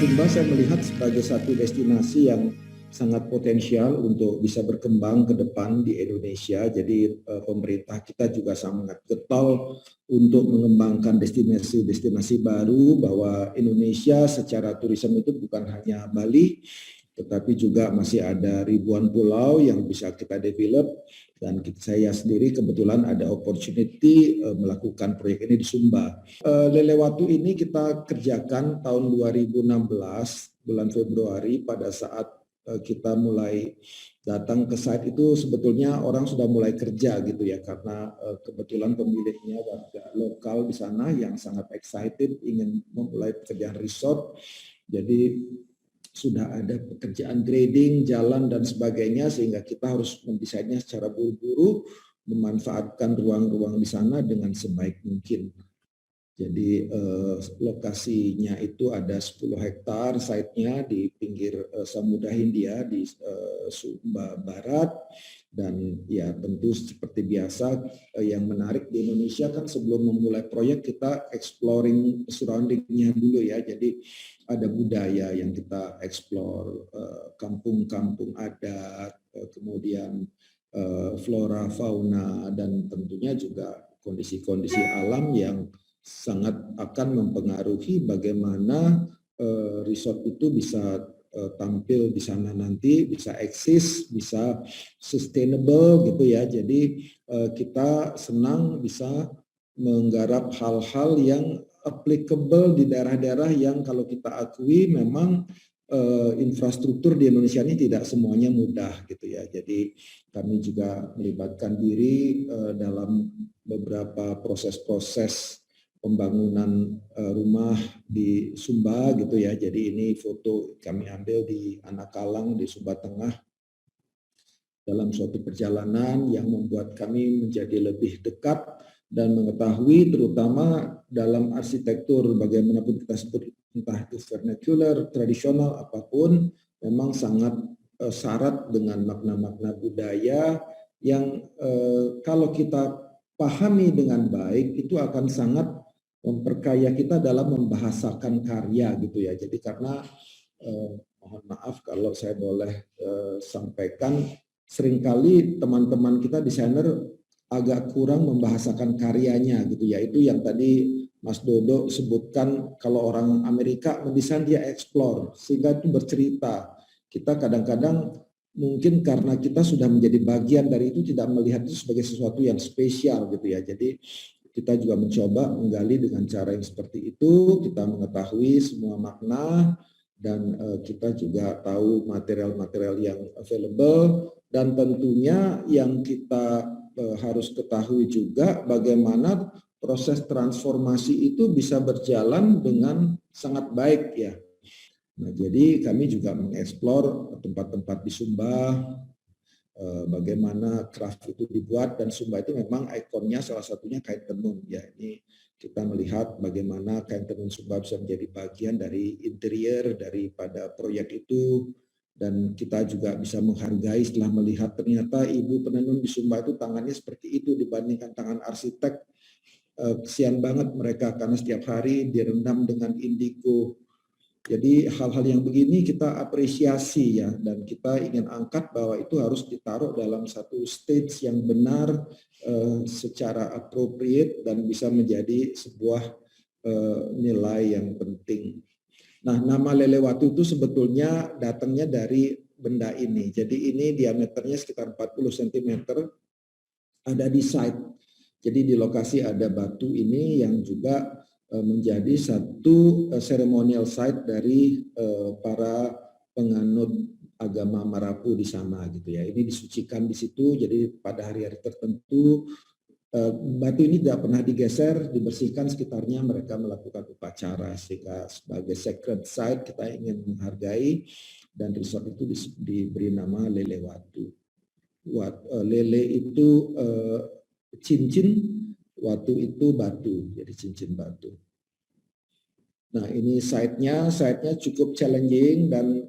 Sumba saya melihat sebagai satu destinasi yang sangat potensial untuk bisa berkembang ke depan di Indonesia. Jadi pemerintah kita juga sangat getol untuk mengembangkan destinasi-destinasi baru, bahwa Indonesia secara turisme itu bukan hanya Bali, tetapi juga masih ada ribuan pulau yang bisa kita develop. Dan saya sendiri kebetulan ada opportunity melakukan proyek ini di Sumba. Lelewatu ini kita kerjakan tahun 2016 bulan Februari. Pada saat kita mulai datang ke site itu sebetulnya orang sudah mulai kerja gitu ya, karena kebetulan pemiliknya warga lokal di sana yang sangat excited ingin memulai pekerjaan resort. Jadi sudah ada pekerjaan grading, jalan dan sebagainya, sehingga kita harus mendesainnya secara buru-buru, memanfaatkan ruang-ruang di sana dengan sebaik mungkin. Jadi lokasinya itu ada 10 hektar site-nya di pinggir Samudra Hindia di Sumba Barat. Dan ya tentu seperti biasa yang menarik di Indonesia kan sebelum memulai proyek kita exploring surrounding-nya dulu ya. Jadi ada budaya yang kita explore, kampung-kampung adat, kemudian flora, fauna, dan tentunya juga kondisi-kondisi alam yang sangat akan mempengaruhi bagaimana resort itu bisa tampil di sana nanti, bisa eksis, bisa sustainable gitu ya. Jadi kita senang bisa menggarap hal-hal yang applicable di daerah-daerah yang kalau kita akui memang infrastruktur di Indonesia ini tidak semuanya mudah gitu ya. Jadi kami juga melibatkan diri dalam beberapa proses-proses pembangunan rumah di Sumba gitu ya. Jadi ini foto kami ambil di Anakalang di Sumba Tengah dalam suatu perjalanan yang membuat kami menjadi lebih dekat dan mengetahui terutama dalam arsitektur bagaimanapun kita sebut, entah itu vernacular, tradisional, apapun, memang sangat syarat dengan makna-makna budaya yang kalau kita pahami dengan baik itu akan sangat memperkaya kita dalam membahasakan karya gitu ya. Jadi karena mohon maaf kalau saya boleh sampaikan, seringkali teman-teman kita desainer agak kurang membahasakan karyanya gitu ya. Itu yang tadi Mas Dodo sebutkan, kalau orang Amerika mendesain dia explore sehingga itu bercerita. Kita kadang-kadang mungkin karena kita sudah menjadi bagian dari itu tidak melihat itu sebagai sesuatu yang spesial gitu ya. Jadi kita juga mencoba menggali dengan cara yang seperti itu, kita mengetahui semua makna, dan kita juga tahu material-material yang available, dan tentunya yang kita harus ketahui juga bagaimana proses transformasi itu bisa berjalan dengan sangat baik ya. Nah, jadi kami juga mengeksplor tempat-tempat di Sumba, bagaimana craft itu dibuat, dan Sumba itu memang ikonnya salah satunya kain tenun ya. Ini kita melihat bagaimana kain tenun Sumba bisa menjadi bagian dari interior daripada proyek itu, dan kita juga bisa menghargai setelah melihat ternyata ibu penenun di Sumba itu tangannya seperti itu dibandingkan tangan arsitek. Kesian banget mereka karena setiap hari direndam dengan indigo. Jadi hal-hal yang begini kita apresiasi ya, dan kita ingin angkat bahwa itu harus ditaruh dalam satu stage yang benar, secara appropriate, dan bisa menjadi sebuah nilai yang penting. Nah, nama Lelewatu itu sebetulnya datangnya dari benda ini. Jadi ini diameternya sekitar 40 cm, ada di site. Jadi di lokasi ada batu ini yang juga menjadi satu ceremonial site dari para penganut agama Marapu di sana gitu ya. Ini disucikan di situ. Jadi pada hari-hari tertentu batu ini tidak pernah digeser, dibersihkan sekitarnya, mereka melakukan upacara, sehingga sebagai sacred site kita ingin menghargai, dan resort itu diberi nama Lelewatu. Lele itu cincin, watu itu batu, jadi cincin batu. Nah, ini site-nya cukup challenging, dan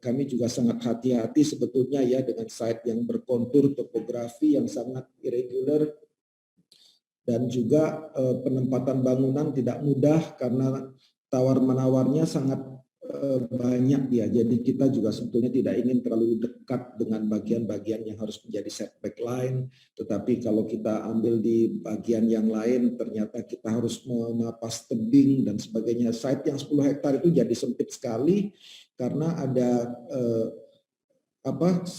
kami juga sangat hati-hati sebetulnya ya dengan site yang berkontur topografi yang sangat irregular, dan juga penempatan bangunan tidak mudah karena tawar-menawarnya sangat banyak dia. Jadi kita juga sebetulnya tidak ingin terlalu dekat dengan bagian-bagian yang harus menjadi setback line. Tetapi kalau kita ambil di bagian yang lain, ternyata kita harus memapas tebing dan sebagainya. Site yang 10 hektar itu jadi sempit sekali karena ada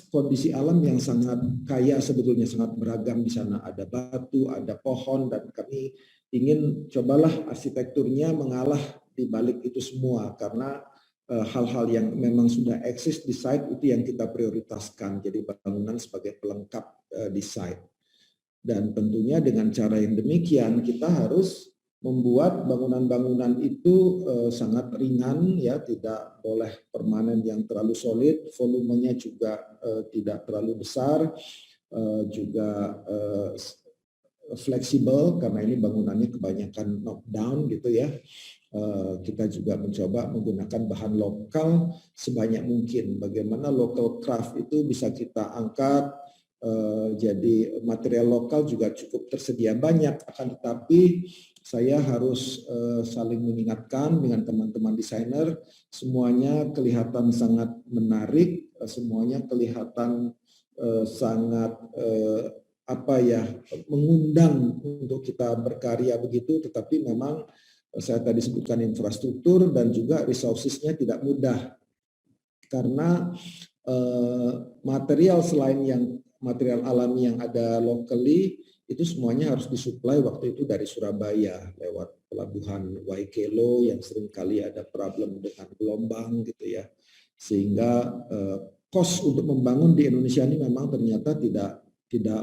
kondisi alam yang sangat kaya sebetulnya, sangat beragam di sana. Ada batu, ada pohon, dan kami ingin cobalah arsitekturnya mengalah di balik itu semua karena hal-hal yang memang sudah eksis di site itu yang kita prioritaskan. Jadi bangunan sebagai pelengkap di site. Dan tentunya dengan cara yang demikian kita harus membuat bangunan-bangunan itu sangat ringan, ya, tidak boleh permanen yang terlalu solid, volumenya juga tidak terlalu besar, juga fleksibel karena ini bangunannya kebanyakan knockdown gitu ya. Kita juga mencoba menggunakan bahan lokal sebanyak mungkin. Bagaimana local craft itu bisa kita angkat. Jadi material lokal juga cukup tersedia banyak, akan tetapi saya harus saling mengingatkan dengan teman-teman desainer, semuanya kelihatan sangat menarik, semuanya kelihatan sangat mengundang untuk kita berkarya begitu, tetapi memang saya tadi sebutkan infrastruktur dan juga resources-nya tidak mudah karena material selain yang material alami yang ada locally itu semuanya harus disuplai waktu itu dari Surabaya lewat pelabuhan Waikelo yang seringkali ada problem dengan gelombang gitu ya, sehingga cost untuk membangun di Indonesia ini memang ternyata tidak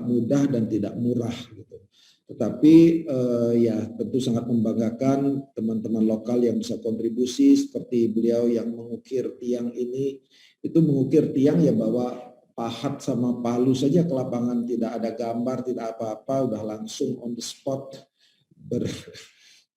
mudah dan tidak murah gitu. Tetapi ya tentu sangat membanggakan teman-teman lokal yang bisa kontribusi seperti beliau yang mengukir tiang ini. Itu mengukir tiang ya bawa pahat sama palu saja ke lapangan, tidak ada gambar, tidak apa-apa, udah langsung on the spot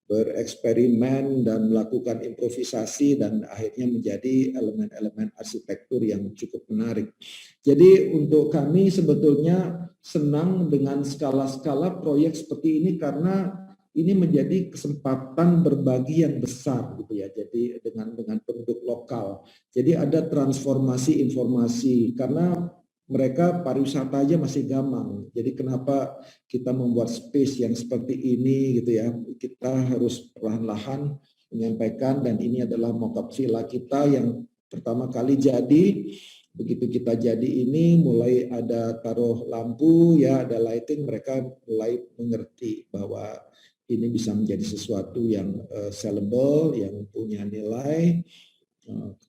bereksperimen dan melakukan improvisasi dan akhirnya menjadi elemen-elemen arsitektur yang cukup menarik. Jadi untuk kami sebetulnya senang dengan skala-skala proyek seperti ini karena ini menjadi kesempatan berbagi yang besar gitu ya. Jadi dengan penduduk lokal. Jadi ada transformasi informasi karena mereka pariwisata aja masih gampang. Jadi kenapa kita membuat space yang seperti ini gitu ya. Kita harus perlahan-lahan menyampaikan dan ini adalah mock-up villa kita yang pertama kali jadi. Begitu kita jadi ini mulai ada taruh lampu ya, ada lighting, mereka mulai mengerti bahwa ini bisa menjadi sesuatu yang sellable, yang punya nilai.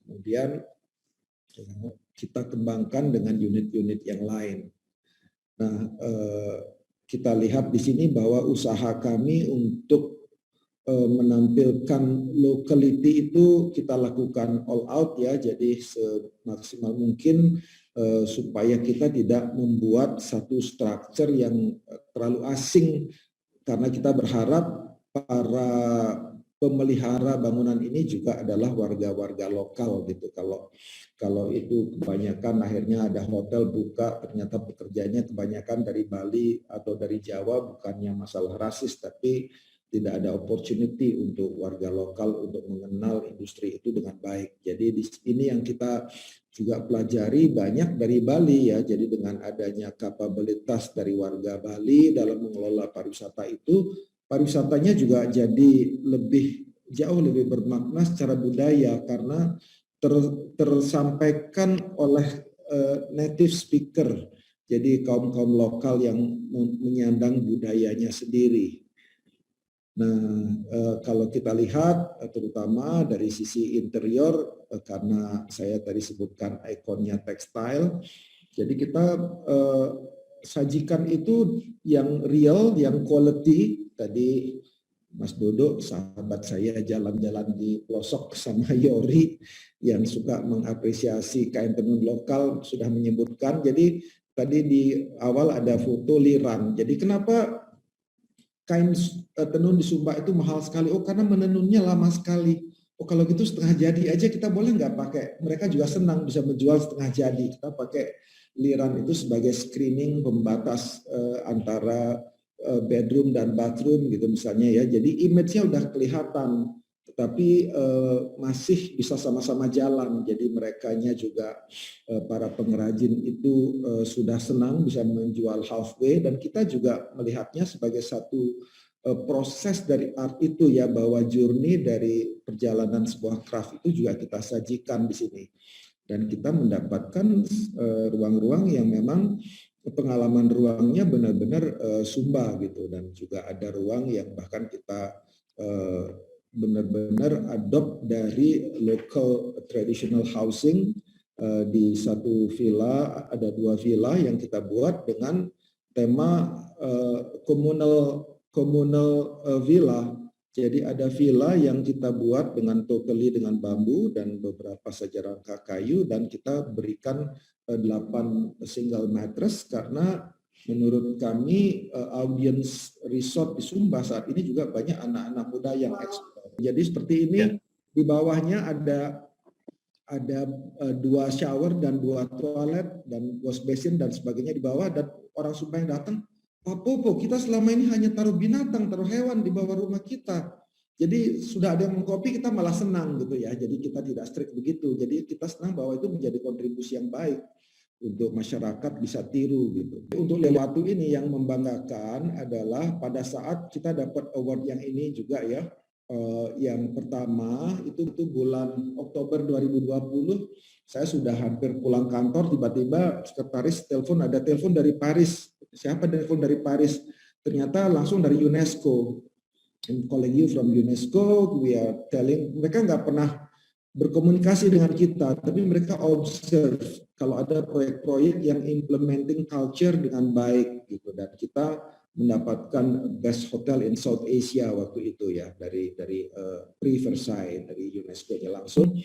Kemudian kita kembangkan dengan unit-unit yang lain. Nah, kita lihat di sini bahwa usaha kami untuk menampilkan locality itu kita lakukan all out ya, jadi semaksimal mungkin supaya kita tidak membuat satu structure yang terlalu asing. Karena kita berharap para pemelihara bangunan ini juga adalah warga-warga lokal gitu. Kalau itu kebanyakan akhirnya ada hotel buka, ternyata pekerjaannya kebanyakan dari Bali atau dari Jawa, bukannya masalah rasis, tapi tidak ada opportunity untuk warga lokal untuk mengenal industri itu dengan baik. Jadi di sini yang kita juga pelajari banyak dari Bali ya. Jadi dengan adanya kapabilitas dari warga Bali dalam mengelola pariwisata itu, pariwisatanya juga jadi jauh lebih bermakna secara budaya karena tersampaikan oleh native speaker. Jadi kaum-kaum lokal yang menyandang budayanya sendiri. Nah, kalau kita lihat terutama dari sisi interior, karena saya tadi sebutkan ikonnya tekstil, jadi kita sajikan itu yang real, yang quality. Tadi Mas Dodo, sahabat saya, jalan-jalan di pelosok sama Yori yang suka mengapresiasi kain tenun lokal sudah menyebutkan. Jadi tadi di awal ada foto liran. Jadi kenapa kain tenun di Sumba itu mahal sekali? Oh, karena menenunnya lama sekali. Oh, kalau gitu setengah jadi aja kita boleh nggak pakai? Mereka juga senang bisa menjual setengah jadi. Kita pakai liran itu sebagai screening pembatas antara bedroom dan bathroom gitu misalnya ya. Jadi image-nya udah kelihatan. tetapi masih bisa sama-sama jalan. Jadi merekanya juga para pengrajin itu sudah senang bisa menjual halfway, dan kita juga melihatnya sebagai satu proses dari art itu ya, bahwa journey dari perjalanan sebuah craft itu juga kita sajikan di sini. Dan kita mendapatkan ruang-ruang yang memang pengalaman ruangnya benar-benar sumba gitu, dan juga ada ruang yang bahkan kita benar-benar adopt dari local traditional housing. Di satu villa, ada 2 villa yang kita buat dengan tema communal villa. Jadi ada villa yang kita buat dengan totally dengan bambu dan beberapa saja rangka kayu, dan kita berikan 8 single mattress karena menurut kami audience resort di Sumba saat ini juga banyak anak-anak muda yang ekspor. Jadi seperti ini ya. Di bawahnya ada 2 shower dan 2 toilet dan wash basin dan sebagainya di bawah, dan orang Sumba yang datang, Pak Popo, kita selama ini hanya taruh binatang, taruh hewan di bawah rumah kita. Jadi sudah ada yang mengkopi, kita malah senang gitu ya. Jadi kita tidak strict begitu. Jadi kita senang bahwa itu menjadi kontribusi yang baik untuk masyarakat bisa tiru gitu. Untuk Lewatu ini yang membanggakan adalah pada saat kita dapat award yang ini juga ya. Yang pertama itu bulan Oktober 2020, saya sudah hampir pulang kantor, tiba-tiba sekretaris ada telepon dari Paris. Siapa telepon dari Paris? Ternyata langsung dari UNESCO. I'm calling you from UNESCO. We are telling, mereka nggak pernah berkomunikasi dengan kita, tapi mereka observe kalau ada proyek-proyek yang implementing culture dengan baik gitu, dan kita mendapatkan best hotel in South Asia waktu itu ya, dari Prix Versailles, dari UNESCO-nya langsung.